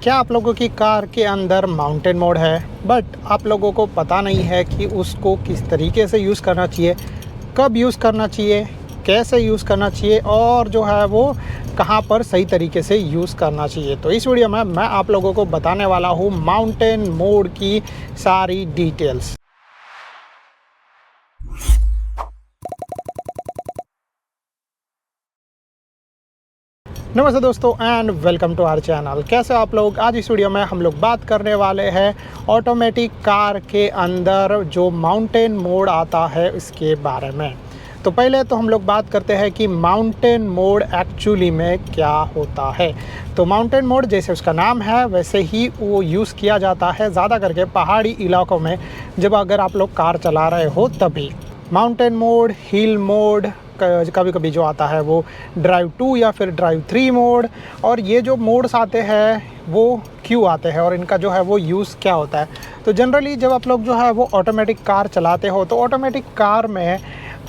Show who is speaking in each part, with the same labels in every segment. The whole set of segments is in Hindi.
Speaker 1: क्या आप लोगों की कार के अंदर माउंटेन मोड है, बट आप लोगों को पता नहीं है कि उसको किस तरीके से यूज़ करना चाहिए, कब यूज़ करना चाहिए, कैसे यूज़ करना चाहिए और जो है वो कहाँ पर सही तरीके से यूज़ करना चाहिए। तो इस वीडियो में मैं आप लोगों को बताने वाला हूँ माउंटेन मोड की सारी डिटेल्स। नमस्ते दोस्तों and welcome to our channel. कैसे आप लोग? आज इस वीडियो में हम लोग बात करने वाले हैं ऑटोमेटिक कार के अंदर जो माउंटेन मोड आता है इसके बारे में। तो पहले तो हम लोग बात करते हैं कि माउंटेन मोड एक्चुअली में क्या होता है। तो माउंटेन मोड जैसे उसका नाम है वैसे ही वो यूज़ किया जाता है ज़्यादा करके पहाड़ी इलाकों में, जब अगर आप लोग कार चला रहे हो तभी। माउंटेन मोड, हिल मोड, कभी कभी जो आता है वो ड्राइव 2 या फिर ड्राइव 3 मोड। और ये जो मोड्स आते हैं वो क्यों आते हैं और इनका जो है वो यूज़ क्या होता है। तो जनरली जब आप लोग जो है वो ऑटोमेटिक कार चलाते हो तो ऑटोमेटिक कार में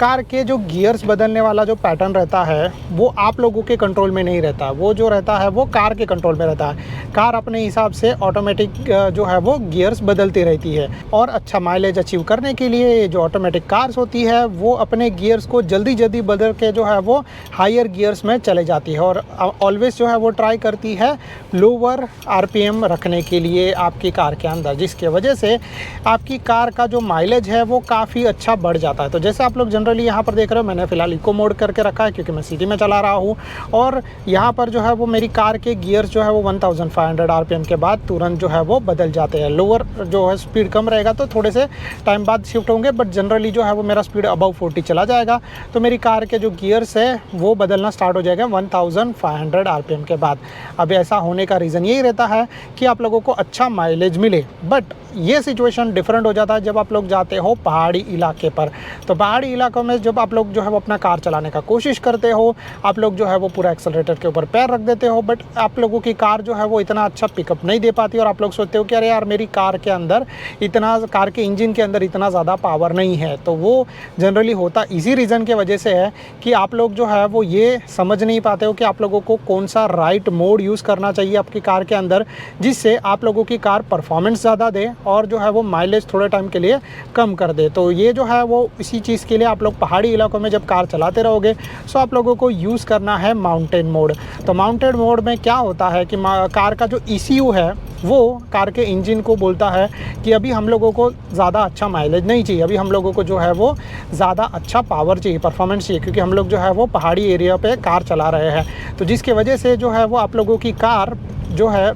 Speaker 1: कार के जो गियर्स बदलने वाला जो पैटर्न रहता है वो आप लोगों के कंट्रोल में नहीं रहता। वो जो रहता है वो कार के कंट्रोल में रहता है। कार अपने हिसाब से ऑटोमेटिक जो है वो गियर्स बदलती रहती है और अच्छा माइलेज अचीव करने के लिए जो ऑटोमेटिक कार्स होती है वो अपने गियर्स को जल्दी जल्दी बदल के जो है वो हायर गियर्स में चले जाती है और ऑलवेज जो है वो ट्राई करती है लोअर आरपीएम रखने के लिए आपकी कार के अंदर, जिसके वजह से आपकी कार का जो माइलेज है वो काफ़ी अच्छा बढ़ जाता है। तो जैसे आप लोग जनरली यहाँ पर देख रहे हो, मैंने फ़िलहाल इको मोड करके रखा है क्योंकि मैं सिटी में चला रहा हूँ और यहाँ पर जो है वो मेरी कार के गियर्स जो है वो 1500 आरपीएम के बाद तुरंत जो है वो बदल जाते हैं। लोअर जो है स्पीड कम रहेगा तो थोड़े से टाइम बाद शिफ्ट होंगे, बट जनरली जो है वो मेरा स्पीड अबव 40 चला जाएगा तो मेरी कार के जो गियर्स है वो बदलना स्टार्ट हो जाएगा 1500 आरपीएम के बाद। अब ऐसा होने का रीज़न यही रहता है कि आप लोगों को अच्छा माइलेज मिले, बट ये सिचुएशन डिफरेंट हो जाता है जब आप लोग जाते हो पहाड़ी इलाके पर। तो पहाड़ी इलाकों में जब आप लोग जो है वो अपना कार चलाने का कोशिश करते हो, आप लोग जो है वो पूरा एक्सेलरेटर के ऊपर पैर रख देते हो, बट आप लोगों की कार जो है वो इतना अच्छा पिकअप नहीं दे पाती और आप लोग सोचते हो कि अरे यार मेरी कार के अंदर इतना, कार के इंजन के अंदर इतना ज़्यादा पावर नहीं है। तो वो जनरली होता इसी रीज़न के वजह से है कि आप लोग जो है वो ये समझ नहीं पाते हो कि आप लोगों को कौन सा राइट मोड यूज़ करना चाहिए आपकी कार के अंदर, जिससे आप लोगों की कार परफॉर्मेंस ज़्यादा दे और जो है वो माइलेज थोड़े टाइम के लिए कम कर दे। तो ये जो है वो इसी चीज़ के लिए आप लोग पहाड़ी इलाकों में जब कार चलाते रहोगे सो आप लोगों को यूज़ करना है माउंटेन मोड। तो माउंटेन मोड में क्या होता है कि कार का जो ECU है वो कार के इंजन को बोलता है कि अभी हम लोगों को ज़्यादा अच्छा माइलेज नहीं चाहिए, अभी हम लोगों को जो है वो ज़्यादा अच्छा पावर चाहिए, परफॉर्मेंस चाहिए, क्योंकि हम लोग जो है वो पहाड़ी एरिया पे कार चला रहे हैं। तो जिसके वजह से जो है वो आप लोगों की कार जो है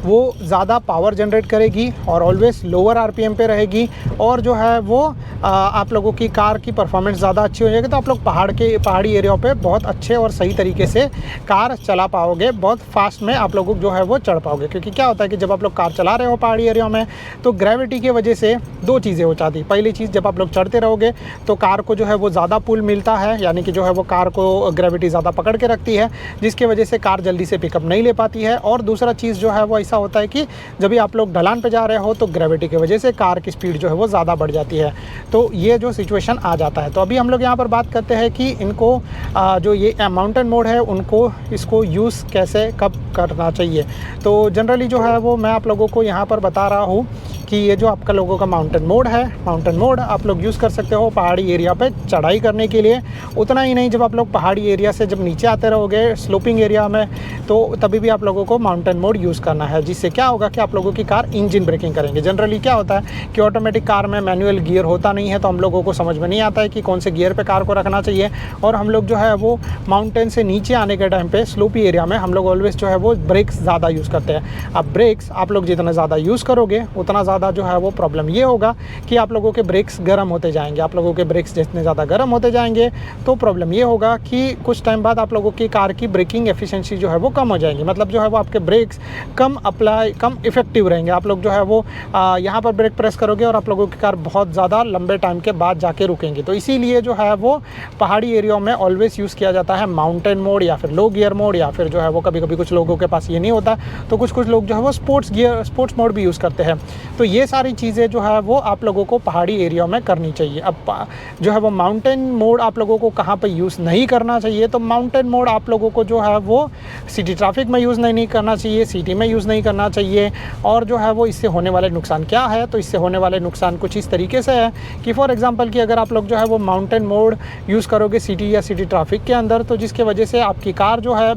Speaker 1: वो ज़्यादा पावर जनरेट करेगी और ऑलवेज़ लोअर आरपीएम पे रहेगी और जो है वो आप लोगों की कार की परफॉर्मेंस ज़्यादा अच्छी हो जाएगी। तो आप लोग पहाड़ी एरिया पे बहुत अच्छे और सही तरीके से कार चला पाओगे, बहुत फास्ट में आप लोग जो है वो चढ़ पाओगे। क्योंकि क्या होता है कि जब आप लोग कार चला रहे हो पहाड़ी एरिया में तो ग्रेविटी की वजह से दो चीज़ें हो जाती। पहली चीज़, जब आप लोग चढ़ते रहोगे तो कार को जो है वो ज़्यादा पुल मिलता है, यानी कि जो है वो कार को ग्रेविटी ज़्यादा पकड़ के रखती है, जिसकी वजह से कार जल्दी से पिकअप नहीं ले पाती है। और दूसरा चीज़ जो है वो ऐसा होता है कि जब भी आप लोग ढलान पे जा रहे हो तो ग्रेविटी की वजह से कार की स्पीड जो है वो ज़्यादा बढ़ जाती है। तो ये जो सिचुएशन आ जाता है। तो अभी हम लोग यहाँ पर बात करते हैं कि इनको जो ये माउंटेन मोड है उनको इसको यूज़ कैसे कब करना चाहिए। तो जनरली जो है वो मैं आप लोगों को यहाँ पर बता रहा हूँ कि ये जो आपका लोगों का माउंटेन मोड है, माउंटेन मोड आप लोग यूज़ कर सकते हो पहाड़ी एरिया पे चढ़ाई करने के लिए। उतना ही नहीं, जब आप लोग पहाड़ी एरिया से जब नीचे आते रहोगे स्लोपिंग एरिया में तो तभी भी आप लोगों को माउंटेन मोड यूज़ करना है, जिससे क्या होगा कि आप लोगों की कार इंजन ब्रेकिंग करेंगे। जनरली क्या होता है कि ऑटोमेटिक कार में मैनुअल गियर होता नहीं है, तो हम लोगों को समझ में नहीं आता है कि कौन से गियर पर कार को रखना चाहिए और हम लोग जो है वो माउंटेन से नीचे आने के टाइम पर स्लोपी एरिया में हम लोग ऑलवेज जो है वो ब्रेक्स ज़्यादा यूज़ करते हैं। अब ब्रेक्स आप लोग जितना ज़्यादा यूज़ करोगे उतना ज़्यादा जो है वो प्रॉब्लम ये होगा कि आप लोगों के ब्रेक्स गर्म होते जाएंगे। आप लोगों के ब्रेक्स जितने ज़्यादा गर्म होते जाएंगे तो प्रॉब्लम ये होगा कि कुछ टाइम बाद आप लोगों की कार की ब्रेकिंग एफिशिएंसी जो है वो कम हो जाएंगी। मतलब जो है वो आपके ब्रेक्स कम इफेक्टिव रहेंगे। आप लोग जो है वो यहाँ पर ब्रेक प्रेस करोगे और आप लोगों की कार बहुत ज़्यादा लंबे टाइम के बाद जाके रुकेंगी। तो इसीलिए जो है वो पहाड़ी एरिया में ऑलवेज यूज़ किया जाता है माउंटेन मोड या फिर लो गियर मोड, या फिर जो है वो कभी कभी कुछ लोगों के पास ये नहीं होता तो कुछ लोग जो है वो स्पोर्ट्स मोड भी यूज़ करते हैं। तो ये सारी चीज़ें जो है वो आप लोगों को पहाड़ी एरिया में करनी चाहिए। अब जो है वो माउंटेन मोड आप लोगों को कहाँ पे यूज़ नहीं करना चाहिए, तो माउंटेन मोड आप लोगों को जो है वो सिटी ट्रैफिक में यूज़ नहीं करना चाहिए, सिटी में यूज़ नहीं करना चाहिए। और जो है वो इससे होने वाले नुकसान क्या है, तो इससे होने वाले नुकसान कुछ इस तरीके से है कि फॉर एग्जांपल कि अगर आप लोग जो है वो माउंटेन मोड यूज़ करोगे सिटी या सिटी ट्रैफिक के अंदर, तो जिसके वजह से आपकी कार जो है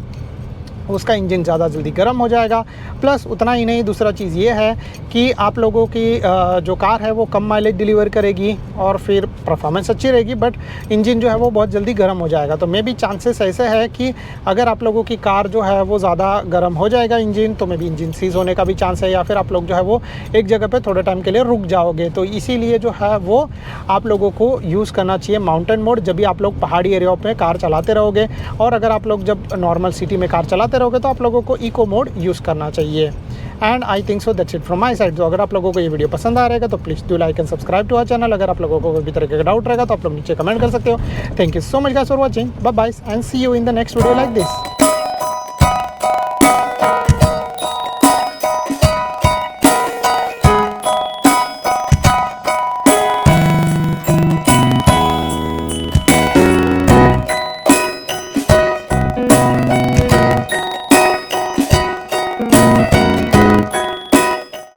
Speaker 1: उसका इंजन ज़्यादा जल्दी गर्म हो जाएगा। प्लस उतना ही नहीं, दूसरा चीज़ ये है कि आप लोगों की जो कार है वो कम माइलेज डिलीवर करेगी और फिर परफॉर्मेंस अच्छी रहेगी, बट इंजन जो है वो बहुत जल्दी गर्म हो जाएगा। तो मे बी चांसेस ऐसे है कि अगर आप लोगों की कार जो है वो ज़्यादा गर्म हो जाएगा इंजन, तो मे बी इंजन सीज होने का भी चांस है, या फिर आप लोग जो है वो एक जगह पर थोड़े टाइम के लिए रुक जाओगे। तो इसीलिए जो है वो आप लोगों को यूज़ करना चाहिए माउंटेन मोड जब भी आप लोग पहाड़ी एरिया में कार चलाते रहोगे। और अगर आप लोग जब नॉर्मल सिटी में कार चलाते रहोगे तो आप लोगों को इको मोड यूज़ करना चाहिए। And I think so that's it from my side. तो अगर आप लोगों को ये वीडियो पसंद आ रहेगा तो please do like and subscribe to our channel. अगर आप लोगों को कोई भी तरह का डाउट रहेगा तो आप लोग नीचे कमेंट कर सकते हो। Thank you so much guys for watching, bye bye and see you in the next video like this.